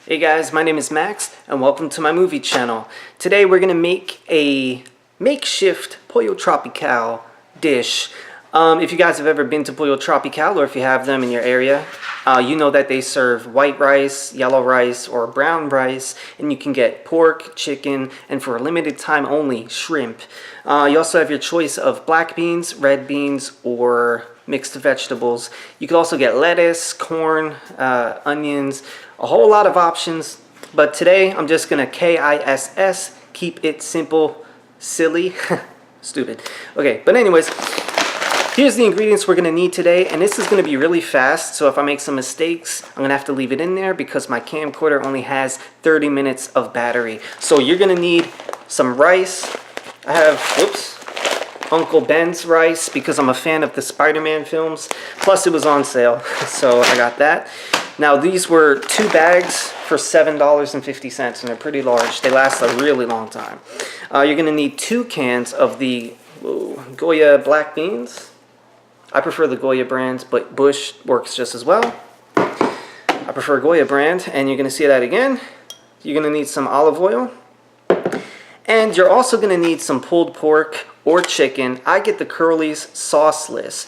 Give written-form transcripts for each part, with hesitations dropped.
Hey guys, my name is Max and welcome to my movie channel. Today we're gonna make a makeshift Pollo Tropical dish. If you guys have ever been to Pollo Tropical, or if you have them in your area, you know that they serve white rice, yellow rice, or brown rice, and you can get pork, chicken, and for a limited time only, shrimp. You also have your choice of black beans, red beans, or mixed vegetables. You could also get lettuce, corn, onions, a whole lot of options. But today I'm just gonna KISS, keep it simple, silly, stupid. Okay, but anyways, here's the ingredients we're gonna need today, and this is gonna be really fast, so if I make some mistakes, I'm gonna have to leave it in there because my camcorder only has 30 minutes of battery. So you're gonna need some rice. I have, Uncle Ben's rice because I'm a fan of the Spider-Man films. Plus it was on sale, so I got that. Now these were 2 bags for $7.50, and they're pretty large. They last a really long time. You're gonna need 2 cans of the Goya black beans. I prefer the Goya brand, but Bush works just as well. I prefer Goya brand, and you're gonna see that again. You're gonna need some olive oil. And you're also gonna need some pulled pork or chicken. I get the Curly's sauceless,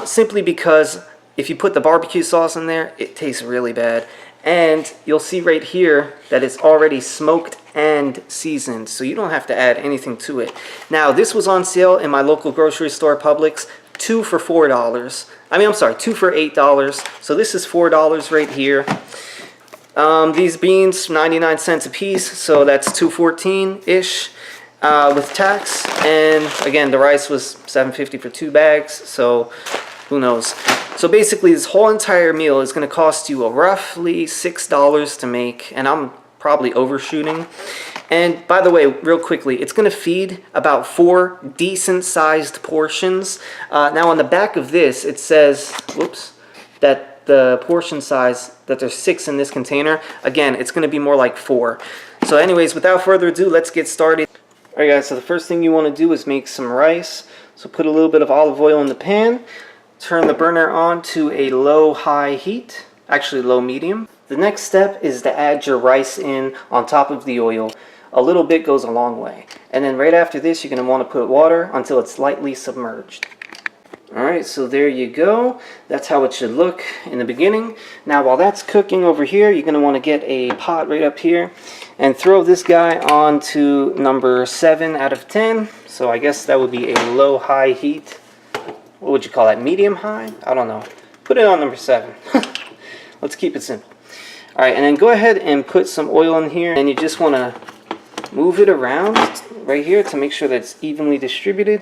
simply because if you put the barbecue sauce in there, it tastes really bad. And you'll see right here that it's already smoked and seasoned, so you don't have to add anything to it. Now, this was on sale in my local grocery store, Publix, 2 for $4. I'm sorry, 2 for $8. So this is $4 right here. These beans, 99 cents a piece, so that's $2.14-ish with tax. And again, the rice was $7.50 for 2 bags, so who knows. So basically, this whole entire meal is going to cost you roughly $6 to make, and I'm probably overshooting. And by the way, real quickly, it's going to feed about 4 decent-sized portions. Now on the back of this, it says, that the portion size, that there's 6 in this container. Again, it's going to be more like 4. So anyways, without further ado, let's get started. Alright guys, so the first thing you want to do is make some rice. So put a little bit of olive oil in the pan. Turn the burner on to a low-high heat, actually low-medium. The next step is to add your rice in on top of the oil. A little bit goes a long way. And then right after this, you're going to want to put water until it's lightly submerged. Alright, so there you go. That's how it should look in the beginning. Now while that's cooking over here, you're going to want to get a pot right up here and throw this guy on to number 7 out of 10. So I guess that would be a low-high heat. What would you call that? Medium high? I don't know. Put it on number 7. Let's keep it simple. Alright, and then go ahead and put some oil in here, and you just want to move it around right here to make sure that it's evenly distributed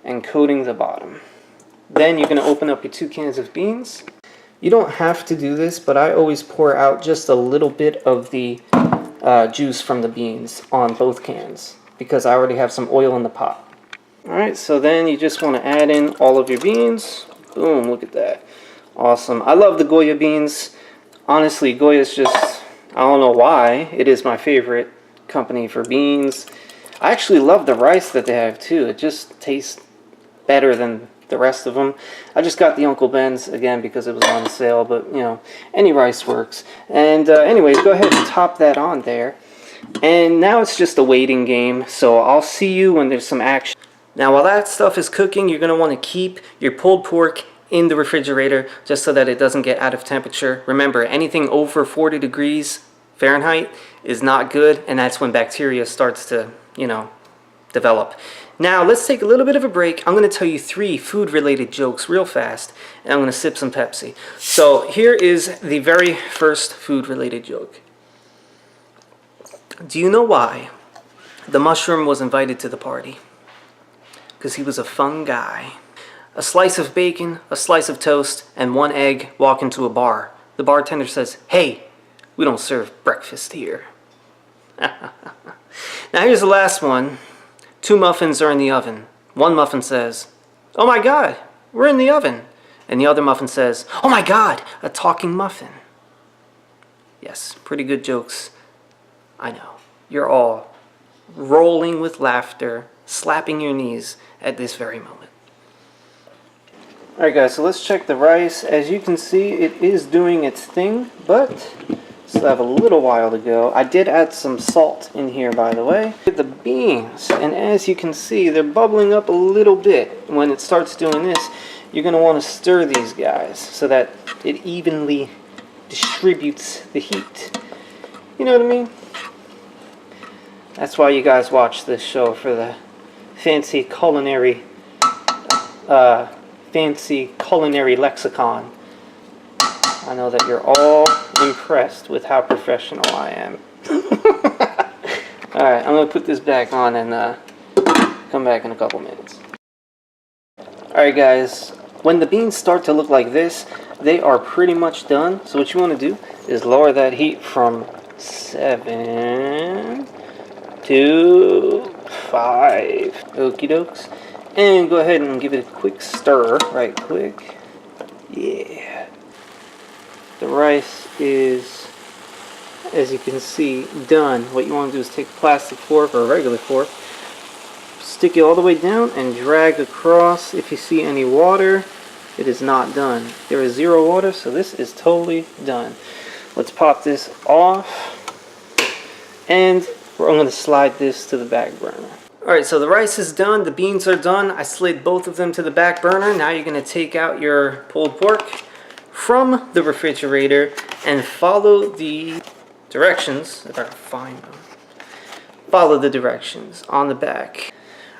and coating the bottom. Then you're going to open up your 2 cans of beans. You don't have to do this, but I always pour out just a little bit of the juice from the beans on both cans because I already have some oil in the pot. Alright, so then you just want to add in all of your beans. Boom, look at that. Awesome. I love the Goya beans. Honestly, Goya is just, I don't know why, it is my favorite company for beans. I actually love the rice that they have too. It just tastes better than the rest of them. I just got the Uncle Ben's again because it was on sale, but you know, any rice works. And anyways, go ahead and top that on there. And now it's just a waiting game, so I'll see you when there's some action. Now while that stuff is cooking, you're going to want to keep your pulled pork in the refrigerator just so that it doesn't get out of temperature. Remember, anything over 40 degrees Fahrenheit is not good, and that's when bacteria starts to, develop. Now let's take a little bit of a break. I'm going to tell you 3 food-related jokes real fast, and I'm going to sip some Pepsi. So here is the very first food-related joke. Do you know why the mushroom was invited to the party? Because he was a fun guy. A slice of bacon, a slice of toast, and 1 egg walk into a bar. The bartender says, "Hey, we don't serve breakfast here." Now here's the last one. 2 muffins are in the oven. 1 muffin says, "Oh my God, we're in the oven." And the other muffin says, "Oh my God, a talking muffin." Yes, pretty good jokes. I know. You're all rolling with laughter, slapping your knees at this very moment. Alright guys, so let's check the rice. As you can see, it is doing its thing, but Still have a little while to go. I did add some salt in here, by the way. The beans, and as you can see, they're bubbling up a little bit. When it starts doing this, you're going to want to stir these guys so that it evenly distributes the heat. You know what I mean? That's why you guys watch this show, for the fancy culinary lexicon. I know that you're all impressed with how professional I am. Alright, I'm going to put this back on and come back in a couple minutes. Alright guys, when the beans start to look like this, they are pretty much done. So what you want to do is lower that heat from 7 to 5. Okie dokes. And go ahead and give it a quick stir, right quick. Yeah. The rice is, as you can see, done. What you want to do is take a plastic fork or a regular fork, stick it all the way down and drag across. If you see any water, it is not done. There is 0 water, so this is totally done. Let's pop this off, and I'm going to slide this to the back burner. Alright, so the rice is done, the beans are done. I slid both of them to the back burner. Now you're going to take out your pulled pork from the refrigerator and follow the directions. If I can find them. Follow the directions on the back.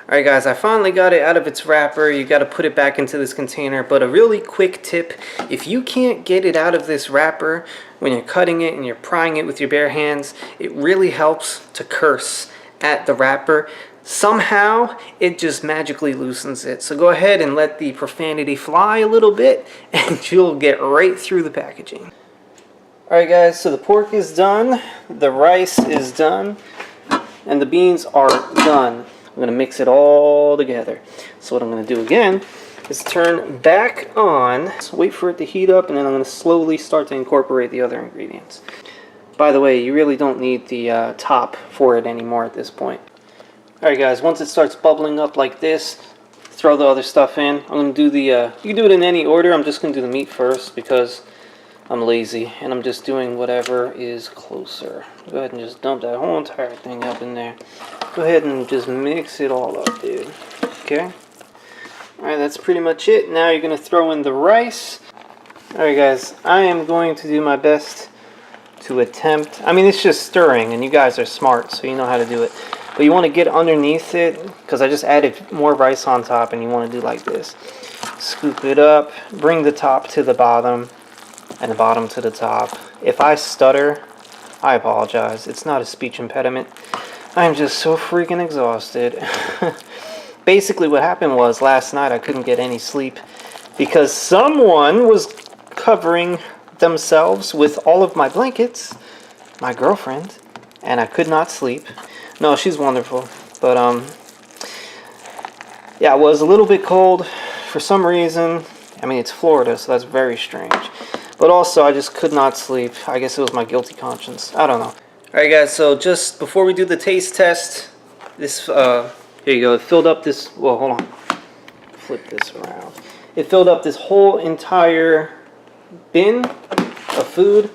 Alright guys, I finally got it out of its wrapper. You got to put it back into this container. But a really quick tip, if you can't get it out of this wrapper when you're cutting it and you're prying it with your bare hands, it really helps to curse at the wrapper. Somehow, it just magically loosens it. So go ahead and let the profanity fly a little bit, and you'll get right through the packaging. Alright guys, so the pork is done, the rice is done, and the beans are done. I'm going to mix it all together. So what I'm going to do again is turn back on, so wait for it to heat up, and then I'm going to slowly start to incorporate the other ingredients. By the way, you really don't need the top for it anymore at this point. Alright guys, once it starts bubbling up like this, throw the other stuff in. I'm going to do the, you can do it in any order. I'm just going to do the meat first because I'm lazy and I'm just doing whatever is closer. Go ahead and just dump that whole entire thing up in there. Go ahead and just mix it all up, dude. Okay? Alright, that's pretty much it. Now you're going to throw in the rice. Alright guys, I am going to do my best to attempt, I mean it's just stirring and you guys are smart so you know how to do it. But you want to get underneath it, because I just added more rice on top, and you want to do like this. Scoop it up, bring the top to the bottom, and the bottom to the top. If I stutter, I apologize. It's not a speech impediment. I'm just so freaking exhausted. Basically what happened was, last night I couldn't get any sleep, because someone was covering themselves with all of my blankets, my girlfriend, and I could not sleep. No, she's wonderful, but yeah, it was a little bit cold for some reason. I mean, it's Florida, so that's very strange. But also, I just could not sleep. I guess it was my guilty conscience. I don't know. Alright guys, so just before we do the taste test, this, here you go, it filled up this, well, hold on. Flip this around. It filled up this whole entire bin of food.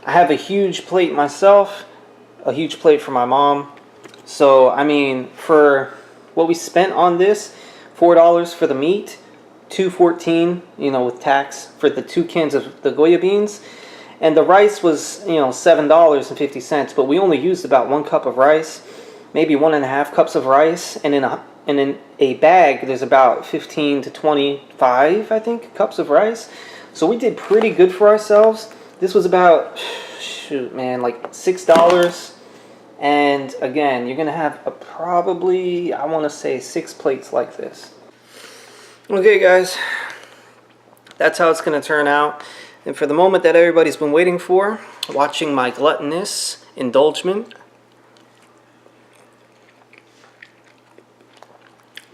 I have a huge plate myself, a huge plate for my mom. So, I mean, for what we spent on this, $4 for the meat, $2.14, you know, with tax for the 2 cans of the Goya beans, and the rice was, you know, $7.50. But we only used about 1 cup of rice, maybe 1.5 cups of rice, and in a bag there's about 15 to 25, I think, cups of rice. So we did pretty good for ourselves. This was about, shoot, man, like $6. And again, you're going to have probably, I want to say 6 plates like this. Okay guys, that's how it's going to turn out. And for the moment that everybody's been waiting for, watching my gluttonous indulgement.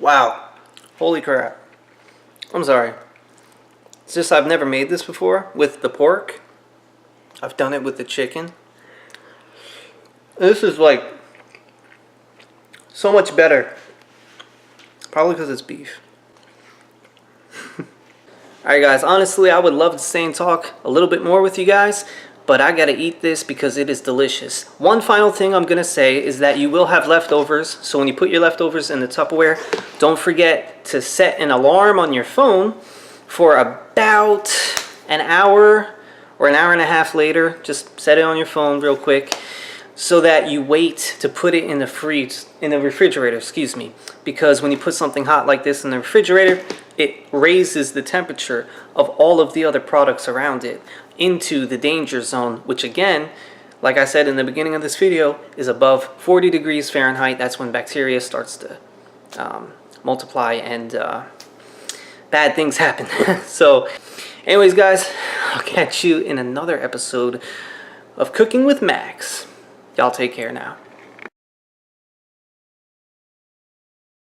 Wow, holy crap. I'm sorry. It's just I've never made this before with the pork. I've done it with the chicken. This is like so much better. Probably because it's beef. Alright guys, honestly I would love to stay and talk a little bit more with you guys, but I gotta eat this because it is delicious. One final thing I'm gonna say is that you will have leftovers, so when you put your leftovers in the Tupperware, don't forget to set an alarm on your phone for about an hour or an hour and a half later. Just set it on your phone real quick, so that you wait to put it in the refrigerator, excuse me, because when you put something hot like this in the refrigerator, it raises the temperature of all of the other products around it into the danger zone, which again, like I said in the beginning of this video, is above 40 degrees Fahrenheit. That's when bacteria starts to multiply and bad things happen. So anyways, guys, I'll catch you in another episode of Cooking with Max. Y'all take care now.